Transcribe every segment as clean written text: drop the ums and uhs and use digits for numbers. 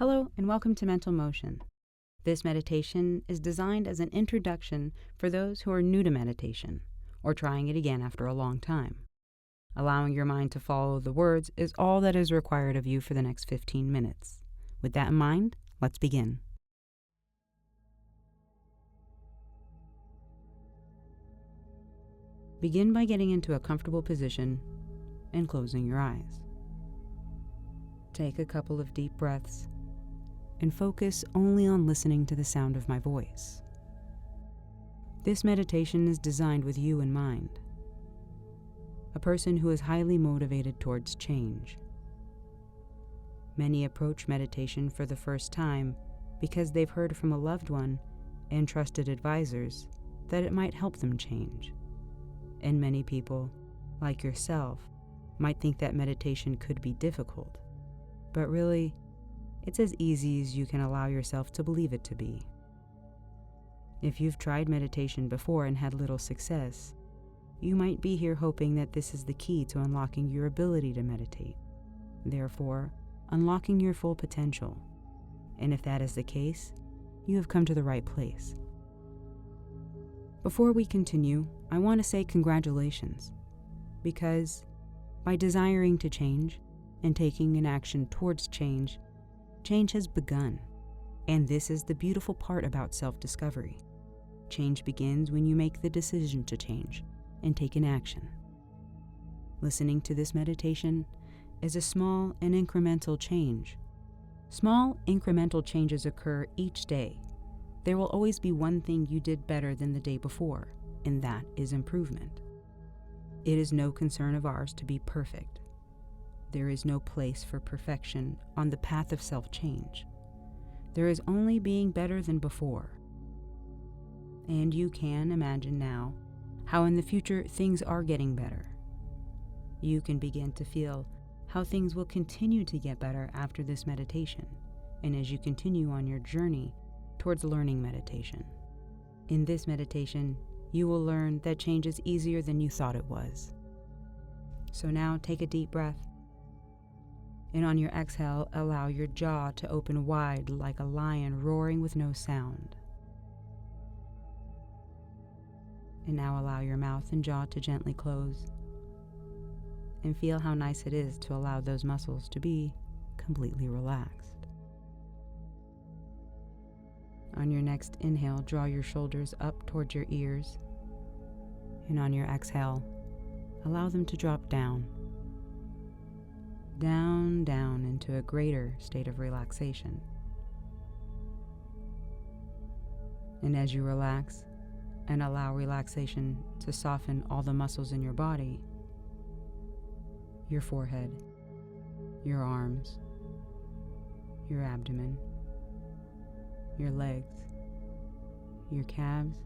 Hello, and welcome to Mental Motion. This meditation is designed as an introduction for those who are new to meditation or trying it again after a long time. Allowing your mind to follow the words is all that is required of you for the next 15 minutes. With that in mind, let's begin. Begin by getting into a comfortable position and closing your eyes. Take a couple of deep breaths and focus only on listening to the sound of my voice. This meditation is designed with you in mind, a person who is highly motivated towards change. Many approach meditation for the first time because they've heard from a loved one and trusted advisors that it might help them change. And many people, like yourself, might think that meditation could be difficult, but really, it's as easy as you can allow yourself to believe it to be. If you've tried meditation before and had little success, you might be here hoping that this is the key to unlocking your ability to meditate, therefore, unlocking your full potential. And if that is the case, you have come to the right place. Before we continue, I want to say congratulations, because by desiring to change and taking an action towards change, change has begun, and this is the beautiful part about self-discovery. Change begins when you make the decision to change and take an action. Listening to this meditation is a small and incremental change. Small incremental changes occur each day. There will always be one thing you did better than the day before, and that is improvement. It is no concern of ours to be perfect. There is no place for perfection on the path of self-change. There is only being better than before. And you can imagine now how in the future things are getting better. You can begin to feel how things will continue to get better after this meditation, and as you continue on your journey towards learning meditation. In this meditation, you will learn that change is easier than you thought it was. So now take a deep breath. And on your exhale, allow your jaw to open wide like a lion roaring with no sound. And now allow your mouth and jaw to gently close. And feel how nice it is to allow those muscles to be completely relaxed. On your next inhale, draw your shoulders up towards your ears. And on your exhale, allow them to drop down. Down into a greater state of relaxation. And as you relax and allow relaxation to soften all the muscles in your body, your forehead, your arms, your abdomen, your legs, your calves,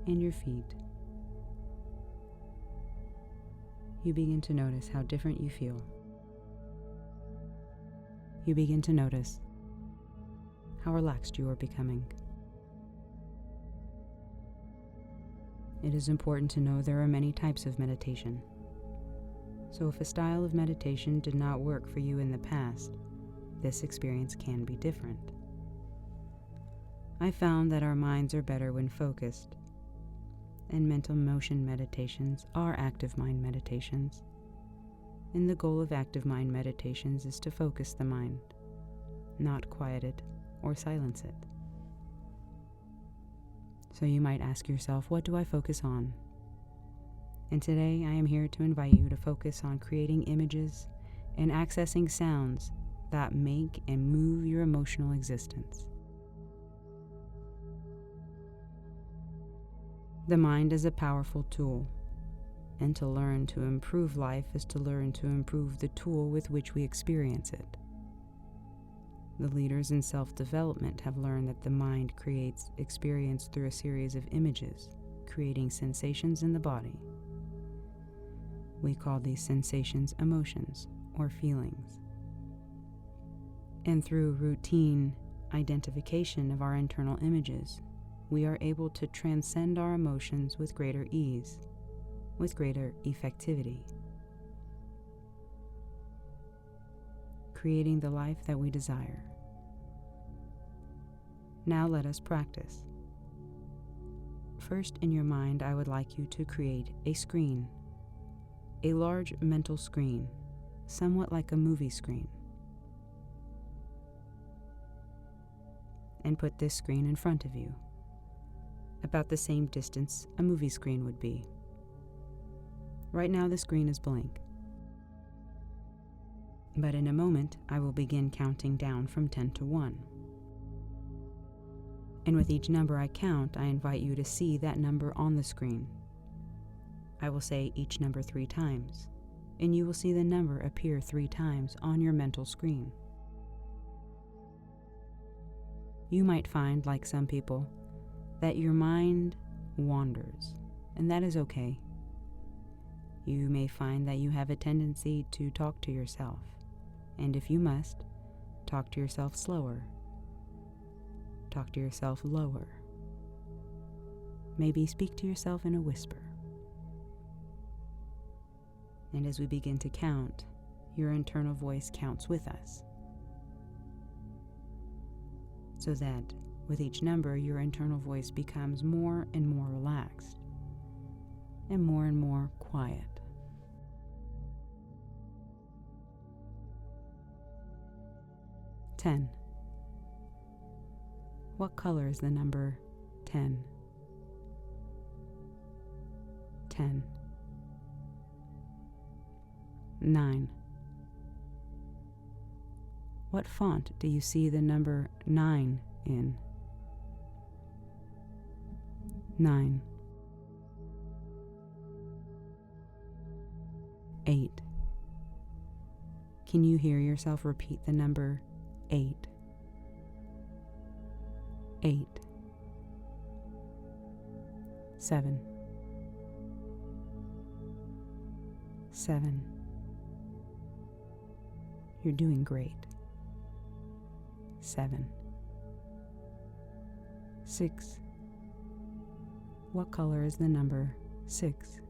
and your feet, you begin to notice how different you feel. You begin to notice how relaxed you are becoming. It is important to know there are many types of meditation. So if a style of meditation did not work for you in the past, this experience can be different. I found that our minds are better when focused, and mental motion meditations are active mind meditations. And the goal of active mind meditations is to focus the mind, not quiet it or silence it. So you might ask yourself, what do I focus on? And today I am here to invite you to focus on creating images and accessing sounds that make and move your emotional existence. The mind is a powerful tool. And to learn to improve life is to learn to improve the tool with which we experience it. The leaders in self-development have learned that the mind creates experience through a series of images, creating sensations in the body. We call these sensations emotions or feelings. And through routine identification of our internal images, we are able to transcend our emotions with greater ease, with greater effectivity, creating the life that we desire. Now let us practice. First, in your mind, I would like you to create a screen, a large mental screen, somewhat like a movie screen. And put this screen in front of you, about the same distance a movie screen would be. Right now the screen is blank. But in a moment, I will begin counting down from 10 to 1. And with each number I count, I invite you to see that number on the screen. I will say each number 3 times, and you will see the number appear 3 times on your mental screen. You might find, like some people, that your mind wanders, and that is okay. You may find that you have a tendency to talk to yourself, and if you must, talk to yourself slower. Talk to yourself lower. Maybe speak to yourself in a whisper. And as we begin to count, your internal voice counts with us. So that with each number, your internal voice becomes more and more relaxed and more quiet. Ten. What color is the number 10? 10. 9. What font do you see the number 9 in? 9. 8. Can you hear yourself repeat the number 8? 8. 7. 7. You're doing great. 7. 6. What color is the number 6?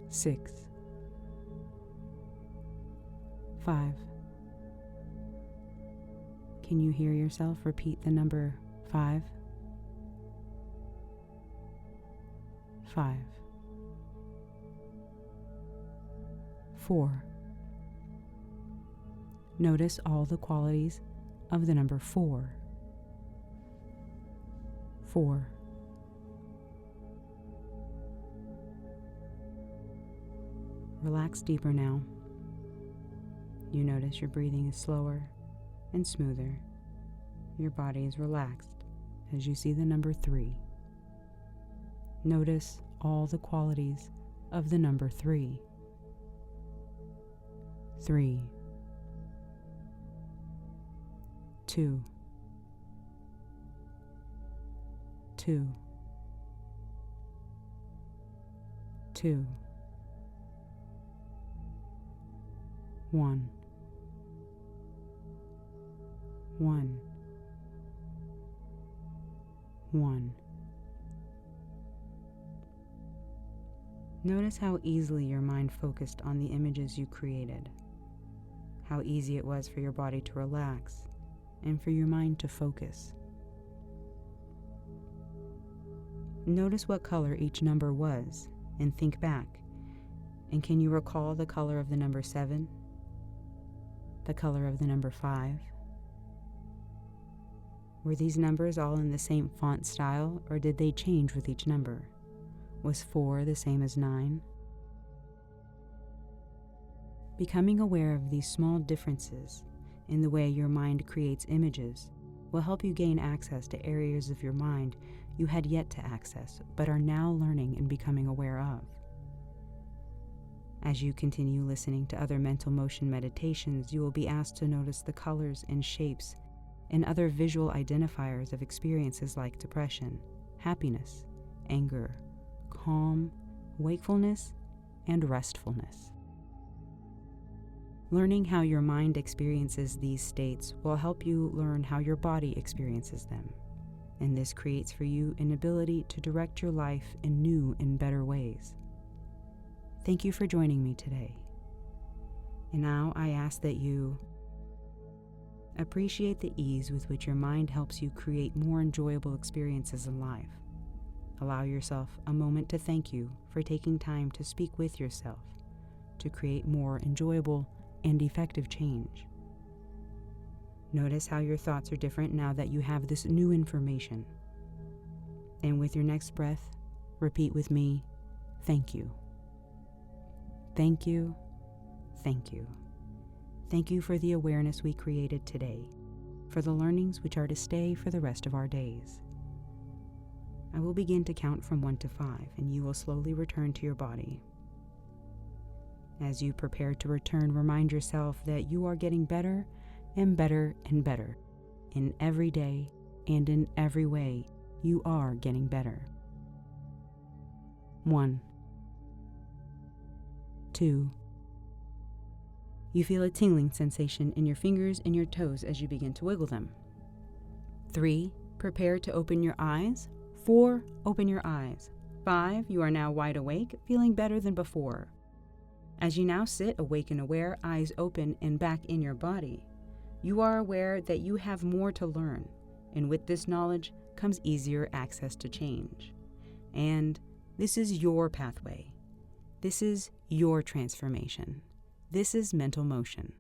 6. 5. Can you hear yourself repeat the number 5? 5. 4. Notice all the qualities of the number 4. 4. 'Relax deeper now. You notice your breathing is slower and smoother. Your body is relaxed as you see the number 3. Notice all the qualities of the number 3. 3. 2. 2. 2. 1. 1. 1. Notice how easily your mind focused on the images you created, how easy it was for your body to relax and for your mind to focus. Notice what color each number was and think back. And can you recall the color of the number 7? The color of the number 5? Were these numbers all in the same font style, or did they change with each number? Was 4 the same as 9? Becoming aware of these small differences in the way your mind creates images will help you gain access to areas of your mind you had yet to access, but are now learning and becoming aware of. As you continue listening to other mental motion meditations, you will be asked to notice the colors and shapes and other visual identifiers of experiences like depression, happiness, anger, calm, wakefulness, and restfulness. Learning how your mind experiences these states will help you learn how your body experiences them, and this creates for you an ability to direct your life in new and better ways. Thank you for joining me today. And now I ask that you Appreciate the ease with which your mind helps you create more enjoyable experiences in life. Allow yourself a moment to thank you for taking time to speak with yourself to create more enjoyable and effective change. Notice how your thoughts are different now that you have this new information. And with your next breath, repeat with me, thank you. Thank you. Thank you. Thank you for the awareness we created today, for the learnings which are to stay for the rest of our days. I will begin to count from 1 to 5, and you will slowly return to your body. As you prepare to return, remind yourself that you are getting better and better and better. In every day and in every way, you are getting better. 1, 2. You feel a tingling sensation in your fingers and your toes as you begin to wiggle them. 3. Prepare to open your eyes. 4. Open your eyes. 5. You are now wide awake, feeling better than before. As you now sit awake and aware, eyes open and back in your body, you are aware that you have more to learn, and with this knowledge comes easier access to change. And this is your pathway. This is your transformation. This is Mental Motion.